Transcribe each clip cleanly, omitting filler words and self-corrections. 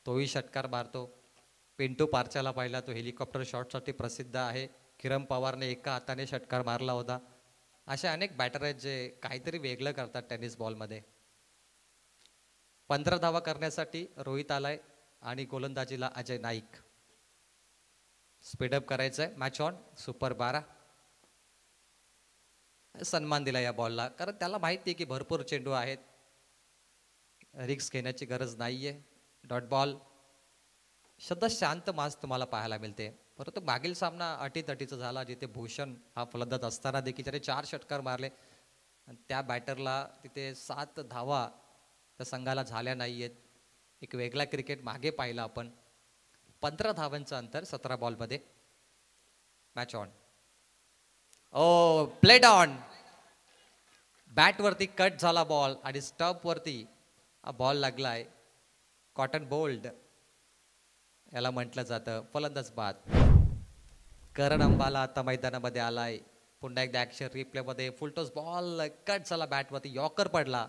तोही षटकार मारतो. पिंटू पारच्याला पाहिला, तो हेलिकॉप्टर शॉटसाठी प्रसिद्ध आहे. किरण पवारने एका हाताने षटकार मारला होता. असे अनेक बॅटर आहेत जे काहीतरी वेगळं करतात टेनिस बॉलमध्ये. 15 धावा करण्यासाठी रोहित आलाय आणि गोलंदाजीला अजय नाईक. स्पीडअप करायचंय. Match on. सुपर 12. सन्मान दिला या बॉलला, कारण त्याला माहिती आहे की भरपूर चेंडू आहेत, रिक्स घेण्याची गरज नाहीये. Dot ball. सध्या शांत मास तुम्हाला पाहायला मिळते. परंतु मागील सामना अटीतटीचा झाला, जिथे भूषण हा फलंदाज असताना देखील त्याने 4 षटकार मारले आणि त्या बॅटरला तिथे 7 धावा त्या संघाला झाल्या नाहीयेत. एक वेगळा क्रिकेट मागे पाहिला आपण. 15 धावांचं अंतर 17 बॉलमध्ये. Match on. Oh played on. बॅटवरती कट झाला बॉल आणि स्टंपवरती हा बॉल लागलाय. कॉटन बोल्ड याला म्हटलं जातं. फलंदाज बाद. करण अंबाला आता मैदानामध्ये आलाय. पुन्हा एकदा ऍक्शन रिप्लेमध्ये. फुलटॉस बॉल कट झाला बॅटवरती. यॉर्कर पडला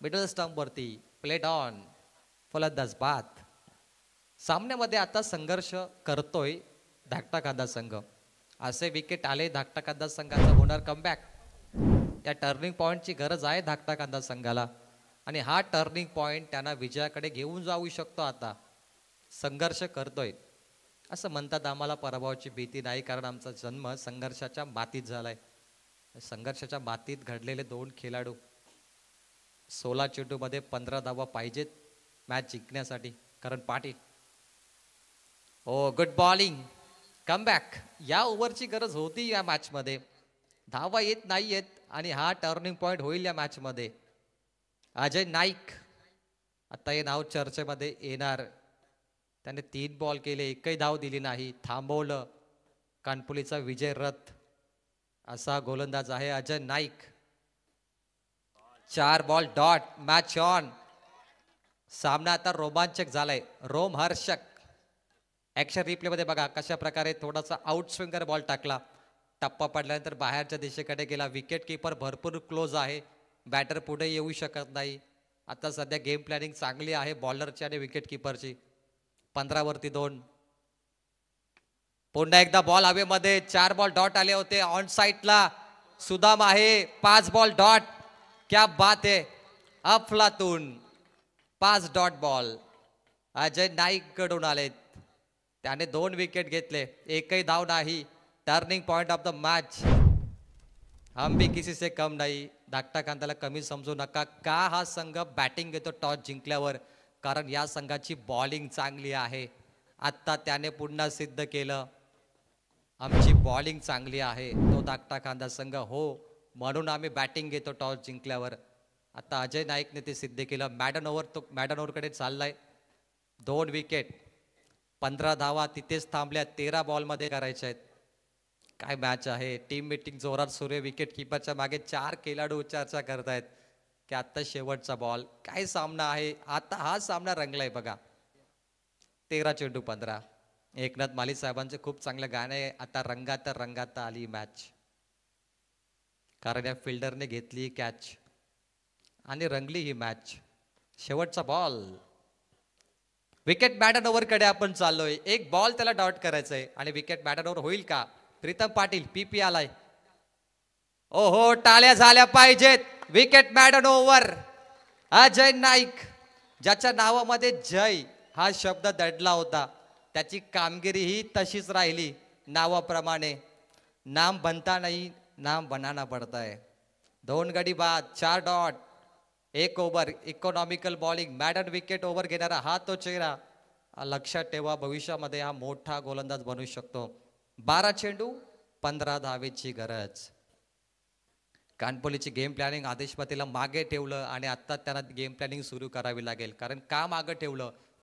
मिडल स्टंपवरती. Played on. फलंदाज बाद. सामन्यामध्ये आता संघर्ष करतोय धाकटा कांदा संघ. असे विकेट आले धाकटा कांदा संघाचा होणार कमबॅक. या टर्निंग पॉइंटची गरज आहे धाकटा कांदा संघाला आणि हा टर्निंग पॉइंट त्यांना विजयाकडे घेऊन जाऊ शकतो. आता संघर्ष करतोय असं म्हणतात. आम्हाला पराभवाची भीती नाही, कारण आमचा जन्म संघर्षाच्या मातीत झालाय. संघर्षाच्या मातीत घडलेले 2 खेळाडू. 16 चेंडूमध्ये 15 धावा पाहिजेत मॅच जिंकण्यासाठी. करण पाटील. ओ गुड बॉलिंग. कमबॅक. या ओव्हरची गरज होती या मॅचमध्ये. धावा येत नाहीयेत आणि हा टर्निंग पॉइंट होईल या मॅचमध्ये. अजय नाईक आता हे नाव चर्चेमध्ये येणार. त्याने 3 बॉल केले, एकही धाव दिली नाही. थांबवलं कानपुलीचा विजय रथ असा गोलंदाज आहे Ajay Naik. 4 ball dot. Match on. सामना आता रोमांचक झालाय, रोमहर्षक. ऍक्शन रिप्ले मध्ये बघा कशा प्रकारे थोडासा आउट स्विंगर बॉल टाकला. टप्पा पडल्यानंतर बाहेरच्या दिशेकडे गेला. विकेट किपर भरपूर क्लोज आहे. बॅटर पुढे येऊ शकत नाही. आता सध्या गेम प्लॅनिंग चांगली आहे बॉलरची आणि विकेट किपरची. 15 वरती 2. पुन्हा एकदा बॉल हवेमध्ये. 4 बॉल डॉट आले होते. ऑन साइडला सुदाम आहे. 5 बॉल डॉट. क्या बात आहे. अफलातून 5 डॉट बॉल अजय नाईक कडून आलेत. त्याने 2 विकेट घेतले, एकही धाव नाही. Turning point of the match. हम भी किसी से कम नाही. धाकटा कांदाला कमी समजू नका. का हा संघ बॅटिंग घेतो टॉस जिंकल्यावर, कारण या संघाची बॉलिंग चांगली आहे. आत्ता त्याने पुन्हा सिद्ध केलं आमची बॉलिंग चांगली आहे. तो धाकटा कांदा संघ हो, म्हणून आम्ही बॅटिंग घेतो टॉस जिंकल्यावर. आता अजय नाईकने ते सिद्ध केलं. मॅडन ओव्हरकडे चाललाय. 2 विकेट 15 धावा तिथेच थांबल्या. 13 बॉलमध्ये करायच्या आहेत. काय मॅच आहे. टीम मीटिंग जोरात सुरू आहे. विकेट किपरच्या मागे 4 खेळाडू चर्चा करतायत की आता शेवटचा बॉल. काय सामना आहे. आता हा सामना रंगलाय बघा. 13 चेंडू 15. एकनाथ माली साहेबांचे खूप चांगलं गाणं आहे. आता रंगात आली मॅच, कारण या फिल्डरने घेतली कॅच आणि रंगली ही मॅच. शेवटचा बॉल. विकेट बॅटन ओव्हर कडे आपण चाललोय. 1 बॉल त्याला डॉट करायचंय आणि विकेट बॅटन ओव्हर होईल का. प्रीतम पाटील पीपी आलाय. ओहो टाळ्या झाल्या पाहिजेत. विकेट बॅटन ओव्हर. अजय नाईक, ज्याच्या नावामध्ये जय हा शब्द दडला होता, त्याची कामगिरी ही तशीच राहिली नावाप्रमाणे. नाम बनता नाही, नाम बनाना पडता है. 2 गडी बाद, 4 dot, 1 over. Economical bowling. Madden wicket over घेणारा हा तो चेहरा. लक्षात ठेवा, भविष्यामध्ये हा मोठा गोलंदाज बनू शकतो. 12 चेंडू 15 धावेची गरज. कानपोलीची गेम प्लॅनिंग आदेशपतीला मागे ठेवलं आणि आता त्यांना गेम प्लॅनिंग सुरू करावी लागेल. कारण का मागे ठेवलं,